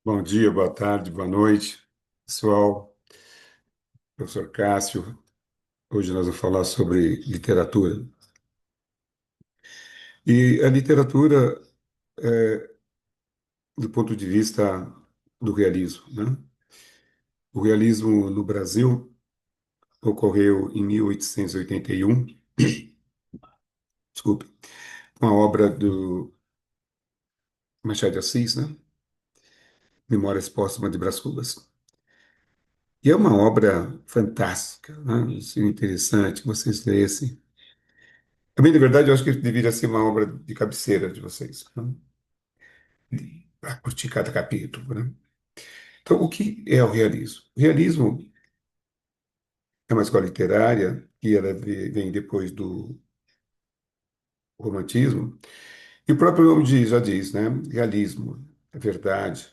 Bom dia, boa tarde, boa noite, pessoal. Professor Cássio, hoje nós vamos falar sobre literatura. E a literatura, do ponto de vista do realismo, né? O realismo no Brasil ocorreu em 1881, desculpe, com a obra do Machado de Assis, né? Memórias Póstumas de Brás Cubas. E é uma obra fantástica, né? Seria interessante que vocês lessem. A mim, de verdade, eu acho que deveria ser uma obra de cabeceira de vocês, né? Para curtir cada capítulo, né? Então, o que é o realismo? O realismo é uma escola literária que ela vem depois do romantismo, e o próprio nome já diz, né? Realismo, é verdade,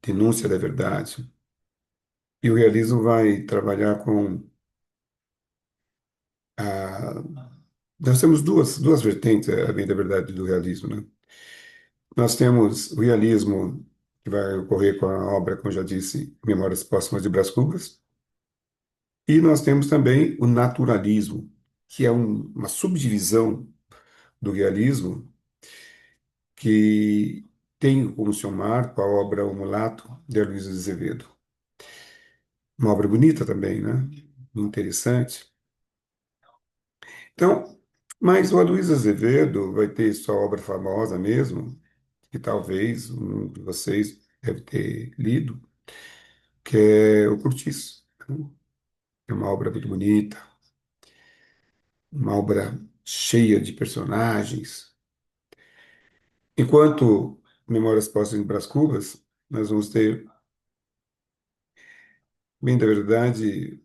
denúncia da verdade. E o realismo vai trabalhar com a... Nós temos duas vertentes, a bem da verdade, do realismo, né? Nós temos o realismo que vai ocorrer com a obra, como já disse, Memórias Póstumas de Brás Cubas. E nós temos também o naturalismo, que é uma subdivisão do realismo que tem como seu marco a obra O Mulato, de Luiz Azevedo. Uma obra bonita também, né? Interessante. Então, mas o Luiz Azevedo vai ter sua obra famosa mesmo, que talvez um de vocês deve ter lido, que é O Cortiço, né? É uma obra muito bonita, uma obra cheia de personagens. Enquanto Memórias Póstumas de Brás Cubas, nós vamos ter, bem da verdade,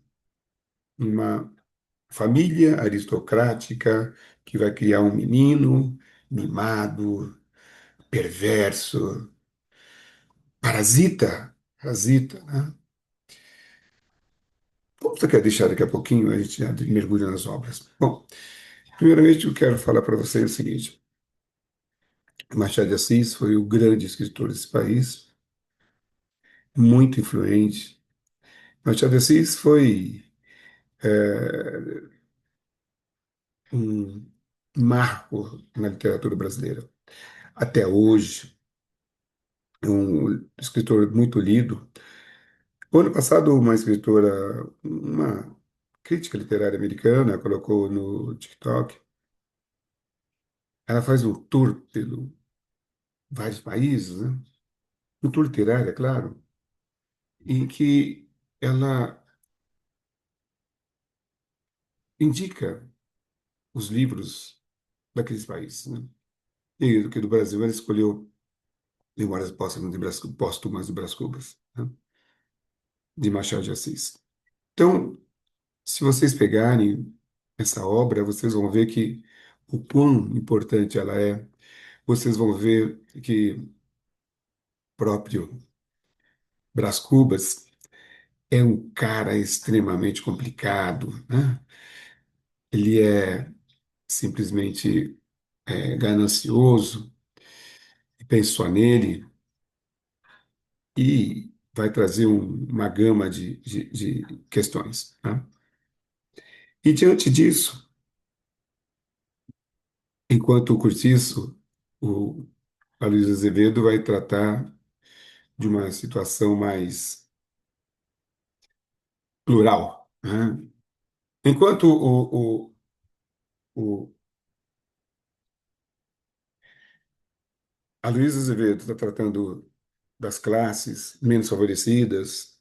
uma família aristocrática que vai criar um menino mimado, perverso, parasita, né? Como você quer deixar daqui a pouquinho, a gente já mergulha nas obras. Bom, primeiramente eu quero falar para você o seguinte: Machado de Assis foi o grande escritor desse país, muito influente. Machado de Assis foi um marco na literatura brasileira. Até hoje, é um escritor muito lido. O ano passado, uma escritora, uma crítica literária americana, colocou no TikTok, ela faz um tour pelo vários países, né? Um tour literário, é claro, em que ela indica os livros daqueles países, né? E do que do Brasil, ela escolheu Memórias Póstumas de Brás Cubas, né? De Machado de Assis. Então, se vocês pegarem essa obra, vocês vão ver que o quão importante ela é. Vocês vão ver que o próprio Brás Cubas é um cara extremamente complicado, né? Ele é simplesmente ganancioso, pensa só nele e vai trazer uma gama de questões, né? E diante disso, enquanto o Curtiço, o Aloysio Azevedo vai tratar de uma situação mais plural, né? Enquanto o Aloysio Azevedo está tratando das classes menos favorecidas,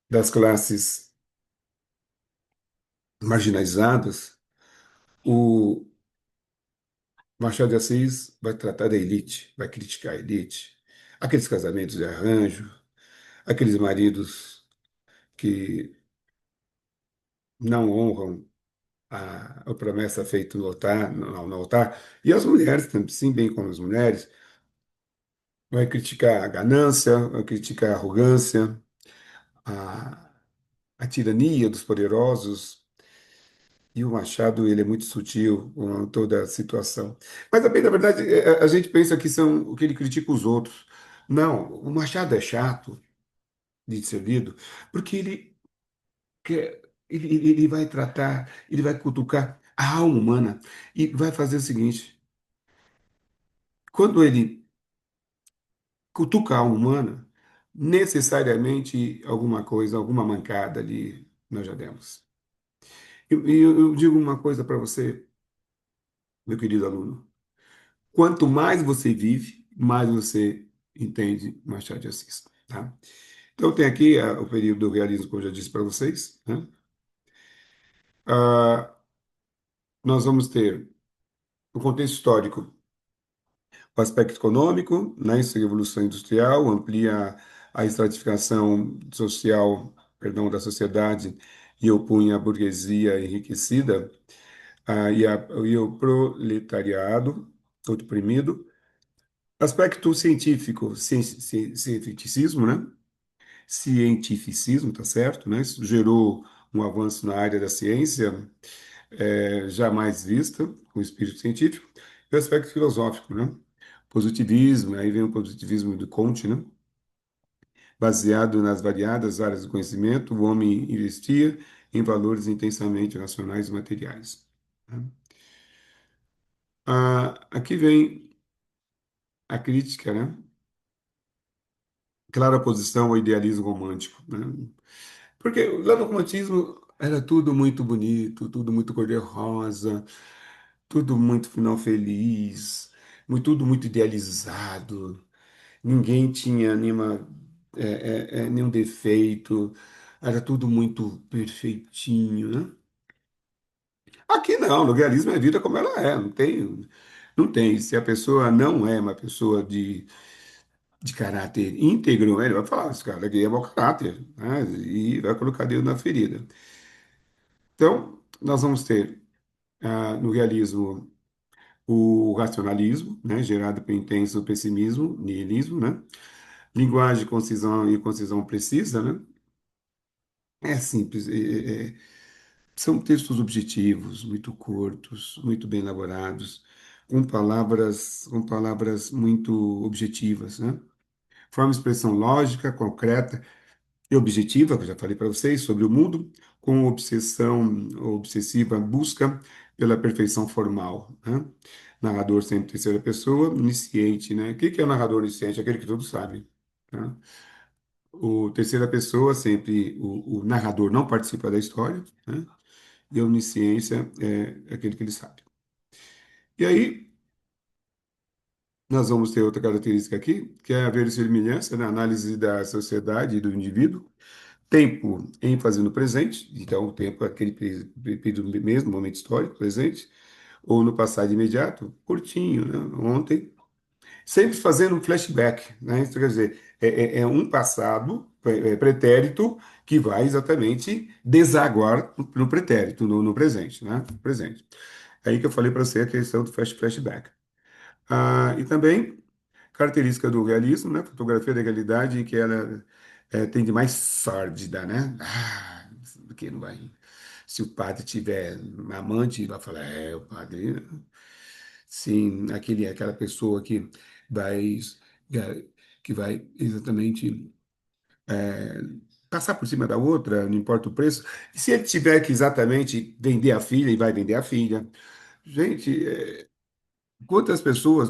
das classes marginalizadas, o Machado de Assis vai tratar da elite, vai criticar a elite, aqueles casamentos de arranjo, aqueles maridos que não honram a promessa feita no altar, e as mulheres também, bem como as mulheres, vai criticar a ganância, vai criticar a arrogância, a, a tirania dos poderosos. E o Machado, ele é muito sutil com toda a situação. Mas, bem, na verdade, a gente pensa que são o que ele critica os outros. Não, o Machado é chato de ser lido, porque quer, ele vai tratar, ele vai cutucar a alma humana e vai fazer o seguinte: quando ele cutuca a alma humana, necessariamente alguma coisa, alguma mancada ali nós já demos. Eu digo uma coisa para você, meu querido aluno: quanto mais você vive, mais você entende Machado de Assis. Tá? Então, tem aqui o período do realismo, como eu já disse para vocês. Né? Ah, nós vamos ter o contexto histórico, o aspecto econômico, né? Isso é a Revolução Industrial, amplia a estratificação social, perdão, da sociedade e opunha a burguesia enriquecida e o proletariado oprimido. Aspecto científico, cientificismo, né? Cientificismo, tá certo, né? Isso gerou um avanço na área da ciência jamais vista com o espírito científico, e o aspecto filosófico, né? Positivismo, aí vem o positivismo do Comte, né? Baseado nas variadas áreas do conhecimento, o homem investia em valores intensamente racionais e materiais. Né? Aqui vem a crítica, né? Clara oposição ao idealismo romântico, né? Porque lá no romantismo era tudo muito bonito, tudo muito cor-de-rosa, tudo muito final feliz, tudo muito idealizado. Ninguém tinha nenhum defeito, era tudo muito perfeitinho, né? Aqui não, no realismo é vida como ela é, não tem. Se a pessoa não é uma pessoa de caráter íntegro, ele vai falar, esse cara aqui é mau caráter, né? E vai colocar Deus na ferida. Então, nós vamos ter no realismo o racionalismo, né, gerado pelo intenso pessimismo, niilismo, né? Linguagem, concisão e concisão precisa, né? É simples. São textos objetivos, muito curtos, muito bem elaborados, com palavras muito objetivas, né? Forma expressão lógica, concreta e objetiva, que eu já falei para vocês, sobre o mundo, com obsessiva busca pela perfeição formal, né? Narrador sempre terceira pessoa, onisciente, né? O que que é o narrador onisciente? Aquele que tudo sabe, tá? O terceira pessoa, sempre o narrador não participa da história, né? E a onisciência é aquele que ele sabe. E aí, nós vamos ter outra característica aqui, que é a verossimilhança na análise da sociedade e do indivíduo. Tempo, ênfase no presente, então o tempo é aquele período mesmo, momento histórico, presente, ou no passado imediato, curtinho, né? Ontem, sempre fazendo um flashback, né? Isso quer dizer, é um passado pretérito que vai exatamente desaguar no pretérito, no presente, né? Presente. É aí que eu falei para você a questão do flashback. E também característica do realismo, né? Fotografia da realidade que ela tem de mais sórdida, né? Porque não vai. Se o padre tiver um amante, vai falar, o padre, sim, aquela pessoa vai, que vai exatamente passar por cima da outra, não importa o preço. E se ele tiver que exatamente vender a filha, e vai vender a filha. Gente, quantas pessoas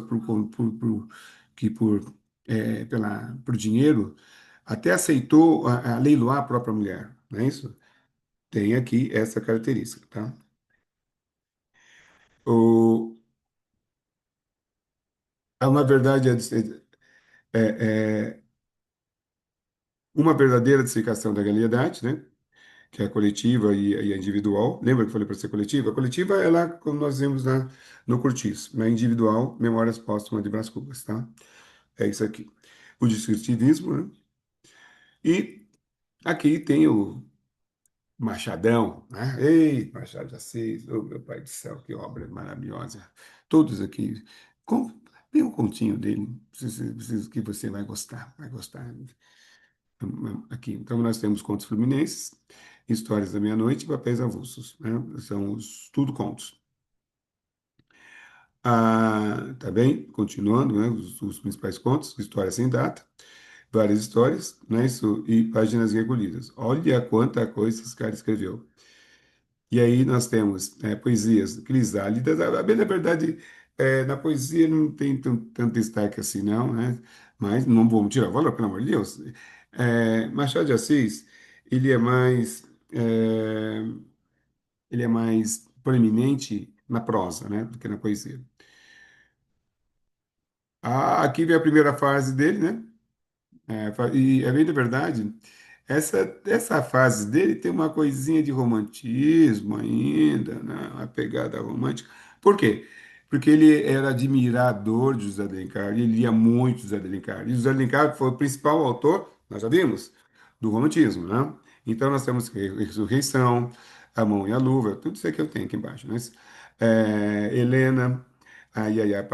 que por dinheiro até aceitou a leiloar a própria mulher, não é isso? Tem aqui essa característica, tá? O, há uma verdade, é, uma verdadeira dissecação da realidade, né? Que é a coletiva e a individual. Lembra que eu falei para ser coletiva? A coletiva é lá, como nós vimos no Curtis, na individual, Memórias Póstumas de Brás Cubas, tá? É isso aqui. O descritivismo, né? E aqui tem o Machadão, né? Ei, Machado de Assis, oh, meu pai do céu, que obra maravilhosa. Todos aqui. Com, tem um continho dele, preciso que você vai gostar. Aqui. Então, nós temos contos fluminenses, histórias da meia-noite e papéis avulsos, né? São tudo contos. Tá bem? Continuando, né? Os principais contos, história sem data, várias histórias, né? Isso, e páginas recolhidas. Olha quanta coisa esse cara escreveu. E aí nós temos poesias crisálidas. Bem, na verdade, na poesia não tem tanto destaque assim, não, né? Mas não vamos tirar o valor, pelo amor de Deus. Machado de Assis, ele é mais, é, ele é mais proeminente na prosa, né? Do que na poesia. Aqui vem a primeira fase dele, né? E é bem da verdade, essa fase dele tem uma coisinha de romantismo ainda, né? Uma pegada romântica. Por quê? Porque ele era admirador de José de Alencar, ele lia muito José de Alencar. E José de Alencar foi o principal autor, nós já vimos, do romantismo, né? Então nós temos Ressurreição, A Mão e a Luva, tudo isso aqui eu tenho aqui embaixo, né? Helena, a Yaya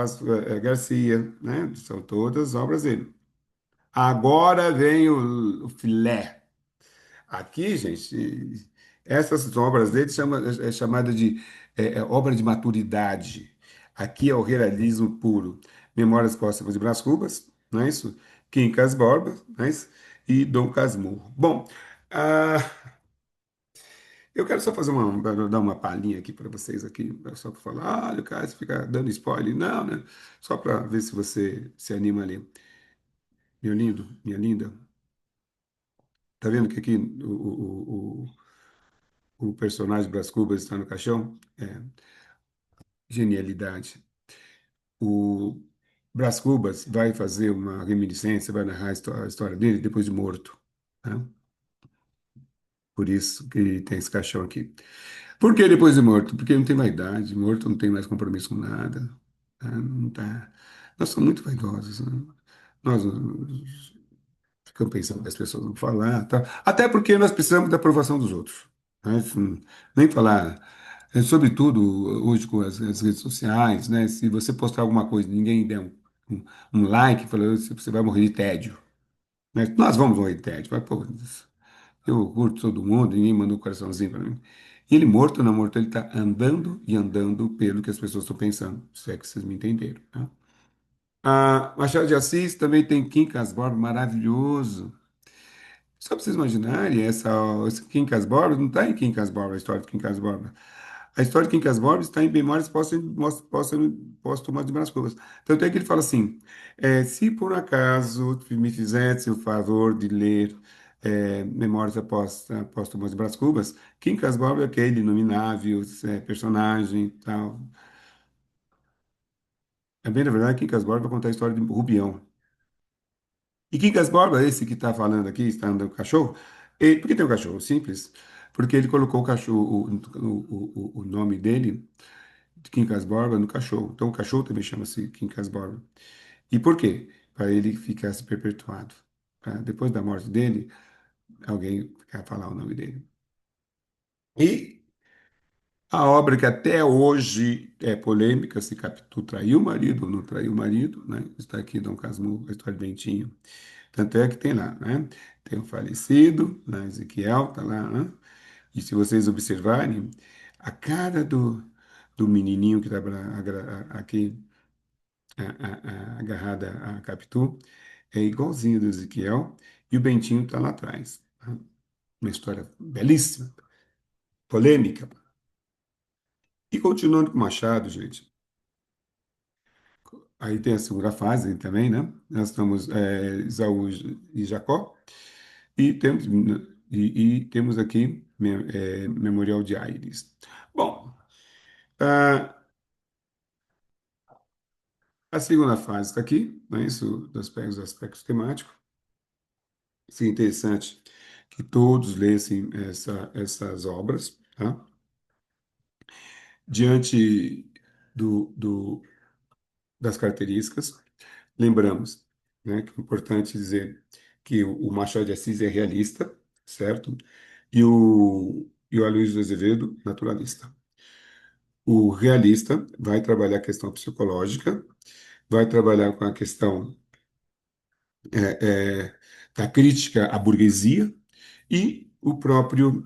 Garcia, né? São todas obras dele. Agora vem o filé. Aqui, gente, essas obras dele é chamada de obra de maturidade. Aqui é o realismo puro. Memórias Póstumas de Brás Cubas, não é isso? Quincas Borba, não é isso? E Dom Casmurro. Bom, ah, eu quero só fazer dar uma palhinha aqui para vocês aqui, só para falar, olha, o cara fica dando spoiler. Não, né? Só para ver se você se anima ali. Meu lindo, minha linda. Tá vendo que aqui o personagem Brás Cubas está no caixão? Genialidade. O Brás Cubas vai fazer uma reminiscência, vai narrar a história dele depois de morto, né? Por isso que tem esse caixão aqui. Por que depois de morto? Porque não tem vaidade, morto não tem mais compromisso com nada, né? Não tá. Nós somos muito vaidosos, né? Nós ficamos pensando que as pessoas vão falar, tá? Até porque nós precisamos da aprovação dos outros, né? Nem falar. Sobretudo hoje com as redes sociais, né? Se você postar alguma coisa, e ninguém der um like, falando, você vai morrer de tédio, né? Nós vamos morrer de tédio. Mas, pô, eu curto todo mundo, ninguém mandou um coraçãozinho para mim. E ele morto ou não morto, ele está andando e andando pelo que as pessoas estão pensando, se é que vocês me entenderam, né? Machado de Assis também tem Quincas Borba, maravilhoso. Só para vocês imaginarem, esse Quincas Borba não está em Quincas Borba, a história de Quincas Borba. A história de Quincas Borba está em Memórias Póstumas de Brás Cubas. Tanto é que ele fala assim: se por acaso me fizesse o favor de ler Memórias Póstumas de Brás Cubas, Quincas Borba é aquele inominável personagem e tal. É bem, na verdade, Quincas Borba vai contar a história de Rubião. E Quincas Borba, esse que está falando aqui, está andando com o cachorro, por que tem um cachorro? Simples. Porque ele colocou o cachorro, o nome dele de Quincas Borba no cachorro. Então o cachorro também chama-se Quincas Borba. E por quê? Para ele ficasse perpetuado. Depois da morte dele, alguém quer falar o nome dele. E a obra que até hoje é polêmica, se Capitu traiu o marido ou não traiu o marido, né? Está aqui Dom Casmurro, a história de Bentinho. Tanto é que tem lá, né? Tem o falecido, né? Ezequiel, tá lá, né? E se vocês observarem, a cara do menininho que estava aqui agarrada à Capitu é igualzinho do Ezequiel e o Bentinho está lá atrás, né? Uma história belíssima, polêmica. E continuando com Machado, gente, aí tem a segunda fase também, né? Nós estamos Esaú e Jacó e temos aqui Memorial de Aires. Bom, a, a segunda fase está aqui, né? Isso dos aspectos temáticos. Seria interessante que todos lessem essas obras, tá? Diante do, das características, lembramos, né, que é importante dizer que o Machado de Assis é realista, certo? E o Aloysio de Azevedo, naturalista. O realista vai trabalhar a questão psicológica, vai trabalhar com a questão é, é, da crítica à burguesia, e o próprio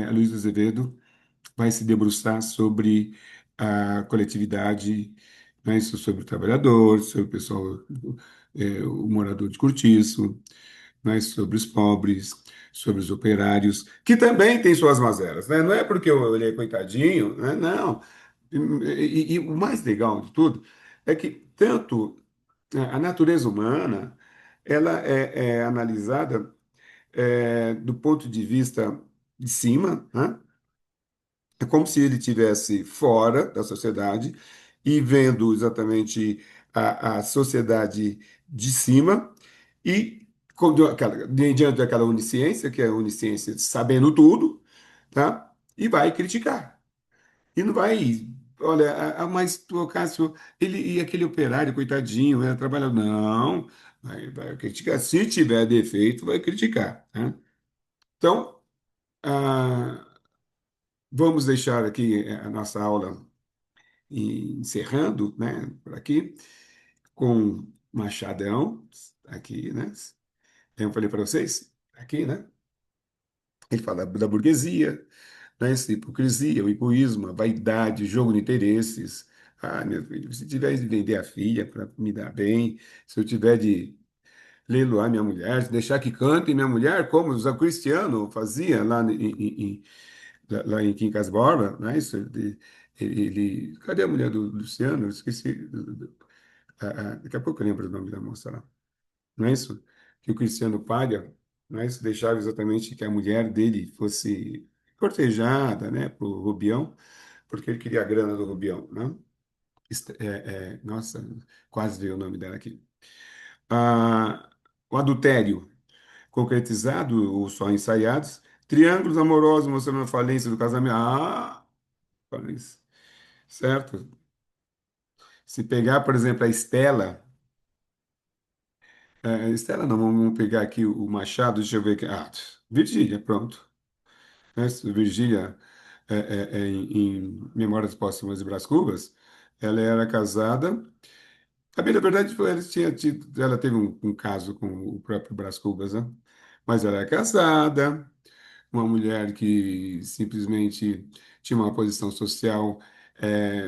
Aloysio de Azevedo vai se debruçar sobre a coletividade né? Isso sobre o trabalhador, sobre o pessoal, o morador de cortiço, né? Sobre os pobres, sobre os operários, que também têm suas mazelas, né? Não é porque ele é coitadinho, né? Não. E o mais legal de tudo é que tanto a natureza humana ela é analisada do ponto de vista de cima, né? É como se ele tivesse fora da sociedade e vendo exatamente a sociedade de cima e diante daquela onisciência, que é a onisciência de sabendo tudo, tá? E vai criticar. E não vai, olha, mas o Cássio, ele e aquele operário, coitadinho, era trabalhador. Não, vai criticar. Se tiver defeito, vai criticar, né? Então, ah, vamos deixar aqui a nossa aula encerrando, né, por aqui, com Machadão, aqui, né? Eu falei para vocês, aqui, né? Ele fala da burguesia, né? Essa hipocrisia, o egoísmo, a vaidade, o jogo de interesses. Ah, meu filho, se tiver de vender a filha para me dar bem, se eu tiver de leiloar minha mulher, deixar que cante minha mulher, como o Zé Cristiano fazia lá lá em Quincas Borba, né? Cadê a mulher do Luciano? Eu esqueci. Daqui a pouco eu lembro o nome da moça lá. Não é isso? Que o Cristiano paga, não é isso? Deixava exatamente que a mulher dele fosse cortejada, né, por Rubião, porque ele queria a grana do Rubião, né? Nossa, quase veio o nome dela aqui. Ah, o adultério concretizado ou só ensaiados. Triângulos amorosos mostrando a falência do casamento. Ah, falência. Certo? Se pegar, por exemplo, a Estela. Estela não, vamos pegar aqui o Machado, deixa eu ver aqui. Ah, Virgília, pronto. Né? Virgília, em Memórias Póstumas de Brás Cubas, ela era casada. A bem, na verdade, ela teve um caso com o próprio Brás Cubas, né? Mas ela era casada, uma mulher que simplesmente tinha uma posição social é,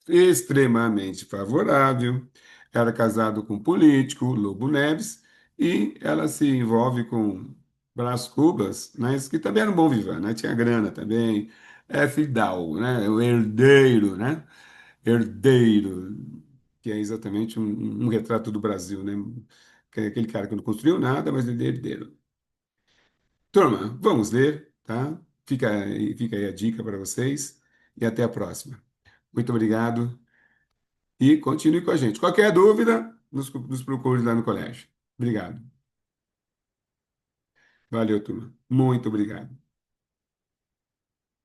extremamente favorável. Era casado com um político, Lobo Neves, e ela se envolve com Brás Cubas, mas que também era um bom vivant, né? Tinha grana também, Fidal, né? O herdeiro, né? Herdeiro, que é exatamente um retrato do Brasil, né? Que é aquele cara que não construiu nada, mas ele é herdeiro. Turma, vamos ler, tá? Fica aí a dica para vocês e até a próxima. Muito obrigado e continue com a gente. Qualquer dúvida, nos procure lá no colégio. Obrigado. Valeu, turma. Muito obrigado.